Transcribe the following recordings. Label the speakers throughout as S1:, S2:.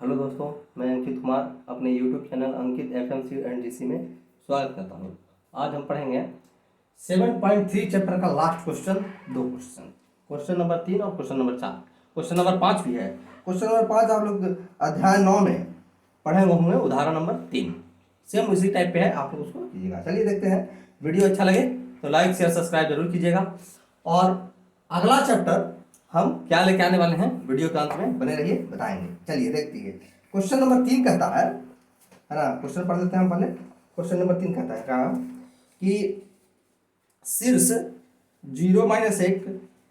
S1: Hello दोस्तों, मैं अंकित कुमार अपने YouTube channel Ankit FMC and GC में स्वागत करता हूँ। आज हम पढ़ेंगे 7.3 चैप्टर का लास्ट क्वेश्चन। दो क्वेश्चन, क्वेश्चन नंबर 3 और क्वेश्चन नंबर 4। क्वेश्चन नंबर 5 भी है। क्वेश्चन नंबर 5 आप लोग अध्याय 9 में पढ़े होंगे, उदाहरण नंबर 3। सेम उसी टाइप पे है, आप लोग उसको कीजिएगा। चलिए देखते हैं। वीडियो अच्छा लगे तो लाइक शेयर सब्सक्राइब जरूर कीजिएगा। और अगला चैप्टर हम क्या लेके आने वाले हैं, वीडियो के अंत में बने रहिए, बताएंगे। चलिए देखते हैं। क्वेश्चन नंबर 3 कहता है ना, क्वेश्चन पढ़ लेते हैं हम पहले। क्वेश्चन नंबर 3 कहता है क्या कि शीर्ष 0-1,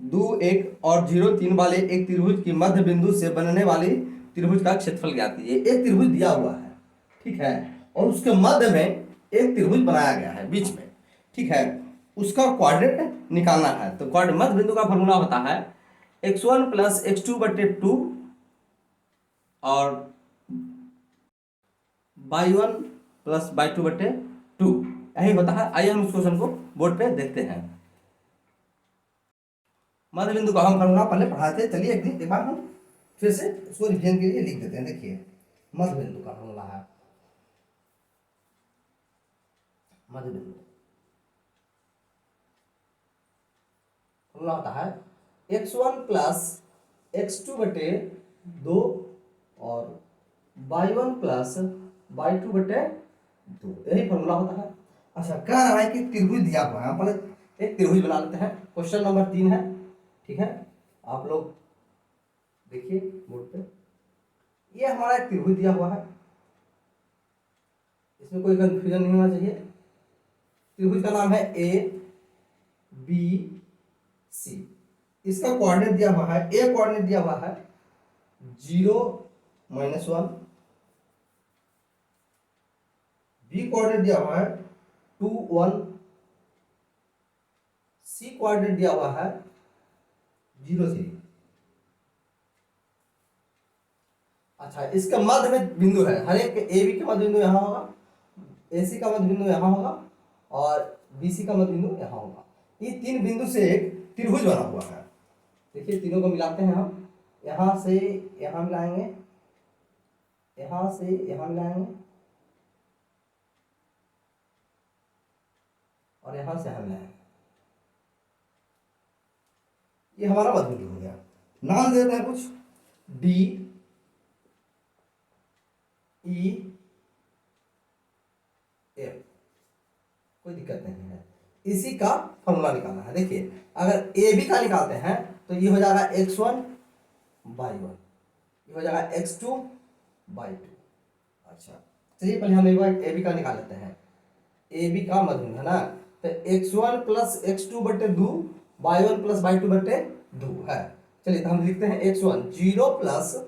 S1: 2-1 और 0-3 वाले एक त्रिभुज की मध्य बिंदु से बनने वाली त्रिभुज का क्षेत्रफल ज्ञात कीजिए। एक त्रिभुज दिया हुआ है, ठीक है, और उसके मध्य में एक त्रिभुज बनाया गया है बीच में, ठीक है। उसका कोऑर्डिनेट निकालना है। तो मध्य बिंदु का फॉर्मूला होता है x1 + x2/2 और y1 + y2/2, यही होता है। आइए हम इस क्वेश्चन को बोर्ड पे देखते हैं। मध्य बिंदु का हम फॉर्मूला पहले पढ़ाए थे। चलिए एक बार हम फिर से उसको रिवीजन के लिए लिख देते हैं। देखिए, मध्य बिंदु का फॉर्मूला है, मध्य बिंदु फॉर्मूला होता है x1 + x2/2 और y1 + y2/2, यही फॉर्मूला होता है। अच्छा, कह रहा है कि त्रिभुज दिया हुआ है। हम पहले एक त्रिभुज बना लेते हैं। क्वेश्चन नंबर 3 है, ठीक है। आप लोग देखिए बोर्ड पे, ये हमारा एक त्रिभुज दिया हुआ है। इसमें कोई कंफ्यूजन नहीं होना चाहिए। त्रिभुज का नाम है ABC। इसका कोऑर्डिनेट दिया हुआ है, ए कोऑर्डिनेट दिया हुआ है 0-1, बी कोऑर्डिनेट दिया हुआ है 2-1, सी कोऑर्डिनेट दिया हुआ है 0-3। अच्छा, इसका मध्य में बिंदु है, हर एक ए बी का मध्य बिंदु यहाँ होगा, ए सी का मध्य बिंदु यहाँ होगा और बी सी का मध्य बिंदु यहाँ होगा। ये तीन बिंदु से एक त्रिभुज बना हुआ है। देखिए, तीनों को मिलाते हैं हम। यहाँ से यहाँ मिलाएंगे, यहाँ से यहाँ मिलाएंगे और यहाँ से यहाँ मिलाएंगे। ये हमारा मध्य बिंदु हो गया। नाम देते हैं कुछ, डी ई एफ, कोई दिक्कत नहीं है। इसी का फॉर्मूला निकालना है। देखिए, अगर ए बी का निकालते हैं तो ये हो जाएगा x1 y1, ये हो जाएगा x2 y2। अच्छा, चलिए पहले हम एक बार ए बी का निकाल लेते हैं। ए बी का मध्य बिंदु है ना, तो x1 + x2/2 y1 + y2/2 है। चलिए तो हम लिखते हैं x1 0 +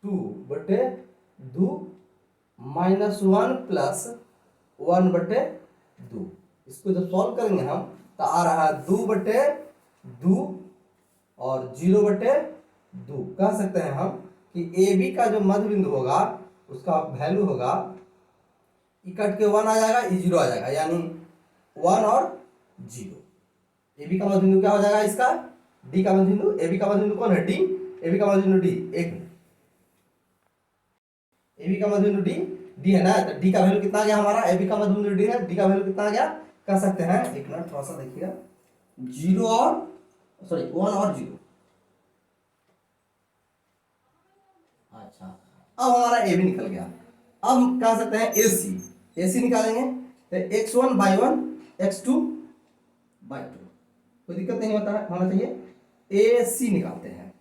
S1: 2/2 -1 + 1/2। इसको जब सॉल्व करेंगे हम तो आ रहा है 2/2 और 0/2। कह सकते हैं हम कि ए बी का जो मध्य बिंदु होगा उसका वैल्यू होगा, ई कट के 1 आ जाएगा, ई 0 आ जाएगा, यानी 1 और 0। ए बी का मध्य बिंदु क्या हो जाएगा इसका, डी का मध्य बिंदु। ए बी का मध्य बिंदु कौन है, डी। ए बी का मध्य बिंदु डी, एक मिनट, ए बी का मध्य बिंदु डी है ना, तो डी का वैल्यू कितना आ गया हमारा, ए बी का मध्य बिंदु डी है, डी का वैल्यू कितना आ गया, कह सकते हैं, एक मिनट थोड़ा सा देखिएगा, 1 और 0। अच्छा, अब हमारा ए बी निकल गया। अब हम कह सकते हैं ए सी निकालेंगे तो x1 y1 x2 y2, कोई दिक्कत नहीं होना चाहिए। ए सी निकालते हैं,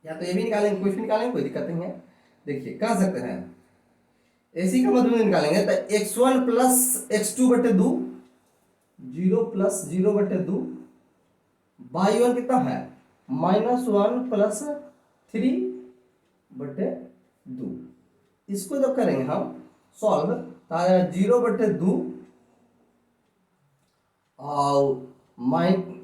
S1: या तो ए बी निकालेंगे, कुछ भी निकालेंगे, कोई दिक्कत नहीं है। देखिए, कह सकते हैं ए सी का मध्य बिंदु निकालेंगे तो x1 + x2/2, 0 + 0/2, y1 कितना है -1 + 3/2। इसको जब करेंगे हम सॉल्व तो आ जाएगा 0/2 और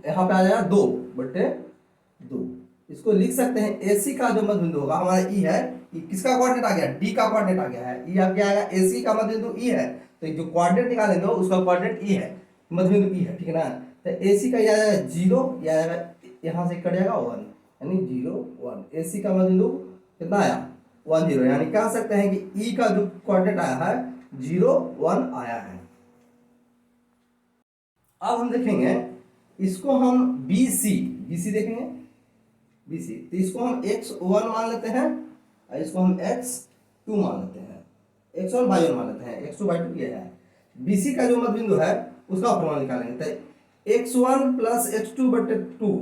S1: यहाँ पे आ जाएगा 2/2। इसको लिख सकते हैं ए सी का जो मध्य बिंदु होगा हमारा ई है, किसका कोऑर्डिनेट आ गया, डी का कोऑर्डिनेट आ गया है। ई आ गया आएगा, ए सी का मध्य बिंदु ई है, तो जो कोऑर्डिनेट निकालेंगे उसका कोऑर्डिनेट ई है, मध्य बिंदु ई है, ठीक है ना। तो ए सी का ये आ जाएगा 0, ये आ जाएगा, यहाँ से कट जाएगा 1, यानी 0 1। ए सी का मध्य बिंदु कितना आया 1 0, यानी कह सकते हैं कि ई का जो कोऑर्डिनेट आया है 0 1 आया है। अब हम देखेंगे इसको हम बी सी देखेंगे, बी सी, तो इसको हम x1 मान लेते हैं और इसको हम x2 मान लेते हैं, x1 y1 मान लेते हैं, x2 y2 ये है। BC का जो मध्य बिंदु है उसका फॉर्मूला निकालेंगे, तो x1 प्लस x2 बटे 2,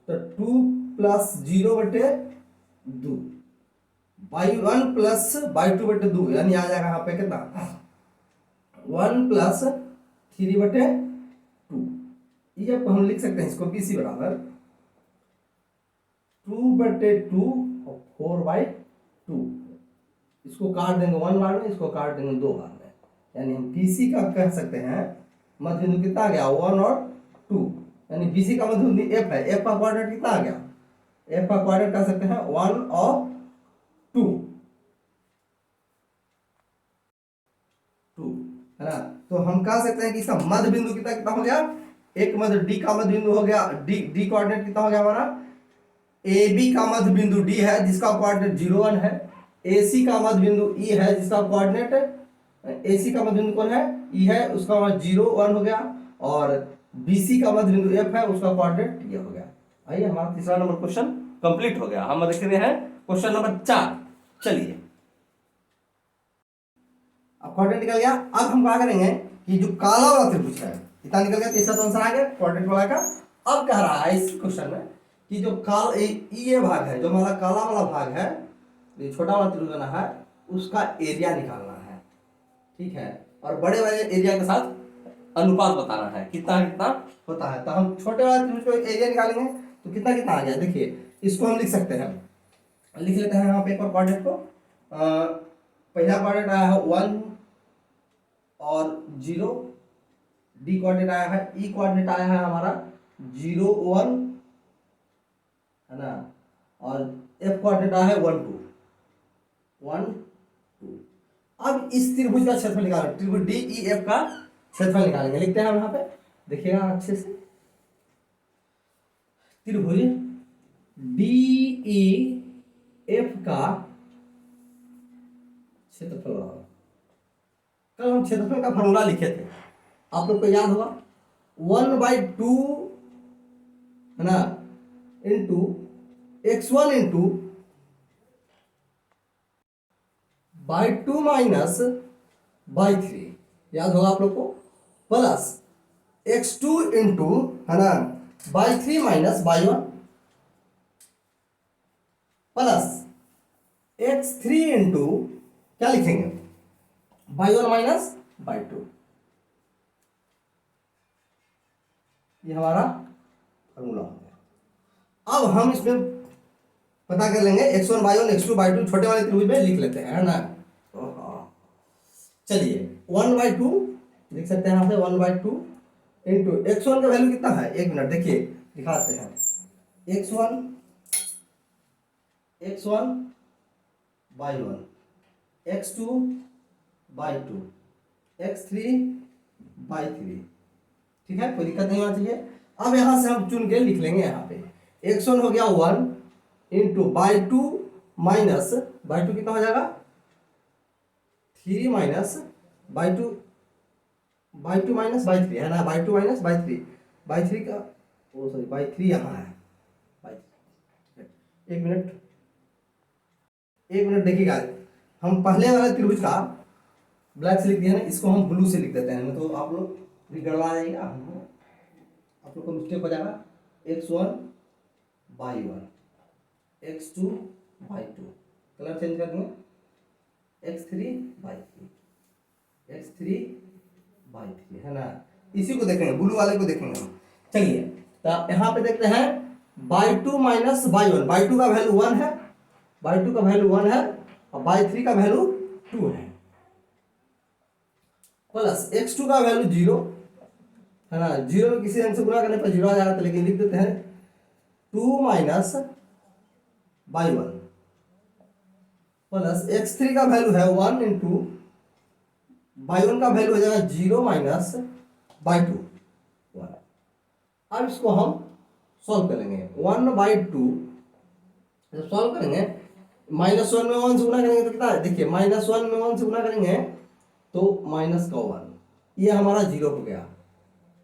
S1: तो 2 प्लस 0 बटे 2, y1 प्लस y2 बटे 2, यानी आ जाएगा यहाँ पे कितना 1 प्लस 3 बटे 2। ये हम लिख सकते हैं इसको BC बराबर 2 बटे 2 और 4/2। इसको काट देंगे 1 बार में, इसको काट देंगे 2 बार में, यानी हम BC का कह सकते हैं मध्य बिंदु कितना आ गया 1 और 2, यानी BC का मध्य बिंदु F है, F का कोऑर्डिनेट कितना आ गया, F का कोऑर्डिनेट कह सकते हैं 1 और 2 है ना। तो हम कह सकते हैं कि इसका मध्य बिंदु कितना कितना हो गया, एक मध्य D का मध्य बिंदु हो गया, D कोऑर्डिनेट कितना हो गया हमारा, AB का मध्य बिंदु D है जिसका कोऑर्डिनेट 0 1 है, AC का मध्य बिंदु E है जिसका कोऑर्डिनेट, AC का मध्य बिंदु कौन है E है, उसका 0 1 हो गया, और BC का मध्य बिंदु F है उसका कोऑर्डिनेट ये हो गया। आइए हमारा तीसरा नंबर क्वेश्चन कंप्लीट हो गया। हम देख रहे हैं क्वेश्चन नंबर 4। चलिए अब कोऑर्डिनेट निकल गया, अब हम क्या करेंगे कि जो काला वाला त्रिभुज है इतना निकल गया, तीसरा तो आंसर आ गया कोऑर्डिनेट वाला का। अब कह रहा है इस क्वेश्चन में कि जो ये भाग है, जो हमारा काला वाला भाग है, जो छोटा वाला त्रिभुज बना है उसका एरिया निकालना है, ठीक है, और बड़े वाले एरिया के साथ अनुपात बताना है कितना कितना होता है। तो हम छोटे वाले त्रिभुज को एरिया निकालेंगे तो कितना कितना आ गया, देखिए इसको हम लिख सकते हैं, लिख लेते हैं यहाँ पे एक और कोऑर्डिनेट को। पहला कोऑर्डिनेट आया है 1 और 0, D कोऑर्डिनेट आया है, E कोऑर्डिनेट आया है हमारा 0 1 है ना, और F कोऑर्डिनेट आया है 1 2। अब इस त्रिभुज का क्षेत्रफल निकालेंगे, त्रिभुज DEF का क्षेत्रफल निकालेंगे, लिखते हैं हम यहाँ पे, देखिएगा अच्छे से, त्रिभुज DEF का क्षेत्रफल। कल हम क्षेत्रफल का फॉर्मूला लिखे थे, आप लोग को याद होगा 1/2 है ना into x1 into by2 minus by3, याद होगा आप लोग को, प्लस x2 इंटू है ना by3 minus by1, plus x3 into क्या लिखेंगे by1 माइनस by2। ये हमारा फॉर्मूला हो गया। अब हम इसमें पता कर लेंगे x1 y1 x2 y2 छोटे वाले त्रिभुज में लिख लेते हैं, है ना। चलिए 1/2 लिख सकते हैं यहाँ पे, 1/2 इंटू x1 का वैल्यू कितना है, एक मिनट देखिए दिखाते हैं, x1 y1 x2 y2 x3 y3, ठीक है, कोई दिक्कत नहीं होना चाहिए। अब यहां से हम चुन के लिख लेंगे, यहाँ पे x1 हो गया 1 इंटू y2 माइनस y2 कितना हो जाएगा 3 माइनस y2 माइनस y3 है ना, y2 माइनस y3 का सॉरी y3 यहाँ है, एक मिनट देखिएगा, हम पहले वाले त्रिभुज का ब्लैक से लिख दिया ना, इसको हम ब्लू से लिख देते हैं, तो आप लोग भी गड़बड़ा जाएगा, आप लोग को मिस्टेक हो जाएगा। x1 y1 x2 y2, colour change कर देंगे, x3 y3 है ना, इसी को देखेंगे, ब्लू वाले को देखेंगे हम। चलिए तो यहाँ पे देखते हैं y2 माइनस y1, y2 का वैल्यू 1 है, y2 का वैल्यू 1 है और y3 का वैल्यू 2 है, प्लस x2 का वैल्यू 0 है ना, 0 में किसी अंक से गुणा करने पर 0 आ जाता है, लेकिन लिख देते हैं 2 माइनस y1, प्लस x3 का वैल्यू है 1 इंटू y1 का वैल्यू हो जाएगा 0 माइनस y2 1। अब इसको हम सॉल्व करेंगे, 1/2 जब सॉल्व करेंगे -1 में 1 से गुना करेंगे तो कितना है, देखिए -1 में 1 से गुना करेंगे तो माइनस का 1, ये हमारा 0 हो गया।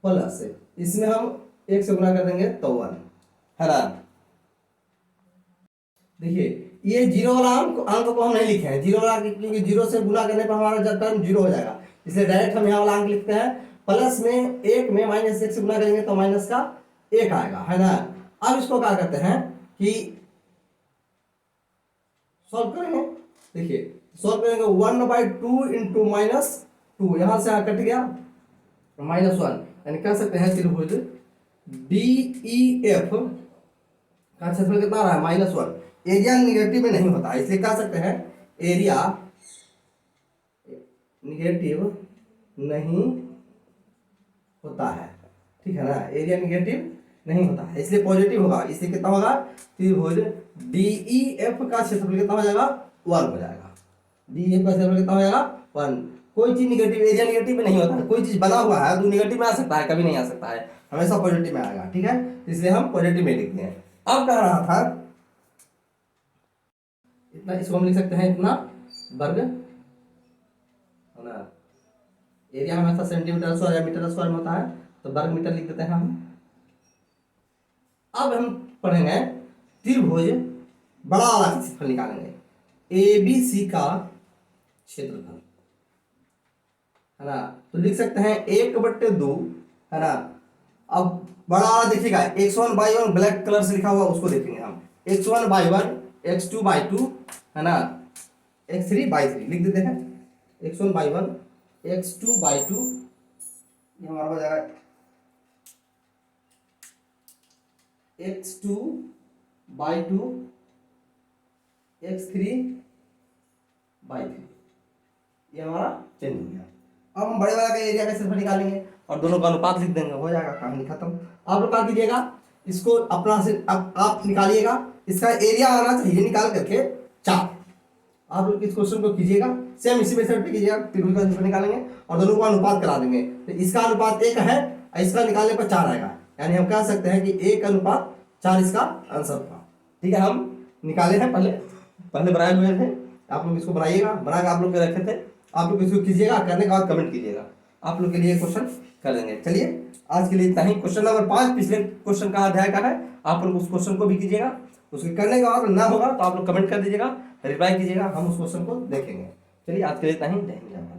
S1: प्लस इसमें हम 1 से गुना कर देंगे तो 1 है ना। देखिए ये 0 वाला अंक को हम नहीं लिखे हैं, 0 वाला क्योंकि 0 से गुना करने पर हमारा टर्म 0 हो जाएगा, इसलिए डायरेक्ट हम यहाँ वाला अंक लिखते हैं। प्लस में 1 में -1 से गुना करेंगे तो माइनस का 1 आएगा, है ना। अब इसको क्या करते हैं कि सॉल्व करेंगे। देखिए सॉल्व करेंगे 1/2 इंटू -2, यहां से कट गया -1, यानी कह सकते हैं त्रिभुज DEF का क्षेत्रफल कितना रहा है -1। एरिया निगेटिव में नहीं होता है, इसलिए कह सकते हैं एरिया निगेटिव नहीं होता है, ठीक है ना। एरिया निगेटिव नहीं होता है इसलिए पॉजिटिव होगा, इसलिए कितना होगा, त्रिभुज DEF का क्षेत्रफल कितना हो जाएगा, 1 हो जाएगा। DEF का क्षेत्रफल कितना हो जाएगा, 1। कोई चीज निगेटिव, एरिया निगेटिव में नहीं होता है, कोई चीज बना हुआ है तो निगेटिव में आ सकता है, कभी नहीं आ सकता है, हमेशा पॉजिटिव में आएगा, ठीक है। इसलिए हम पॉजिटिव में लिखते हैं। अब कह रहा था इतना, इसको हम लिख सकते हैं इतना वर्ग, है ना। एरिया हमेशा सेंटीमीटर स्क्वायर या मीटर स्क्वायर में होता है तो वर्ग मीटर लिख देते हैं हम। अब हम पढ़ेंगे त्रिभुज बड़ा वाला क्षेत्रफल निकालेंगे, ABC का क्षेत्रफल, है ना। तो लिख सकते हैं 1/2, है ना। अब बड़ा वाला देखिएगा x1/1 ब्लैक कलर से लिखा हुआ उसको देखेंगे हम, x1/1 x2/2, है ना, x3/3 लिख देते हैं। x1/1 x2/2 ये हमारा हो जाएगा x2/2 x3/3, ये हमारा चेंज हो गया। अब हम बड़े वाला का एरिया का क्षेत्रफल निकालेंगे और दोनों का अनुपात लिख देंगे, हो जाएगा, कहानी खत्म। आप लोग क्या कीजिएगा, इसको अपना से आप निकालिएगा, इसका एरिया आना चाहिए निकाल करके 4। आप लोग इस क्वेश्चन को कीजिएगा, सेम इसी मेथड पे कीजिएगा, त्रिभुज का क्षेत्रफल निकालेंगे और दोनों का अनुपात करा देंगे। तो इसका अनुपात 1 है, इसका निकालने पर 4 आएगा, यानी हम कह सकते हैं कि 1:4 इसका आंसर होगा, ठीक है। हम निकाले हैं, पहले बनाए हुए थे, आप लोग इसको बनाइएगा, बना के आप लोग के रखे थे, आप लोग इसको कीजिएगा, करने के बाद कमेंट कीजिएगा, आप लोग के लिए क्वेश्चन कर देंगे। चलिए आज के लिए इतना ही। क्वेश्चन नंबर 5 पिछले क्वेश्चन का अध्याय का है, आप लोग उस क्वेश्चन को भी कीजिएगा, उसके करने के बाद ना होगा तो आप लोग कमेंट कर दीजिएगा, रिप्लाई कीजिएगा, हम उस क्वेश्चन को देखेंगे। चलिए आज के लिए इतना ही, जय हिंद।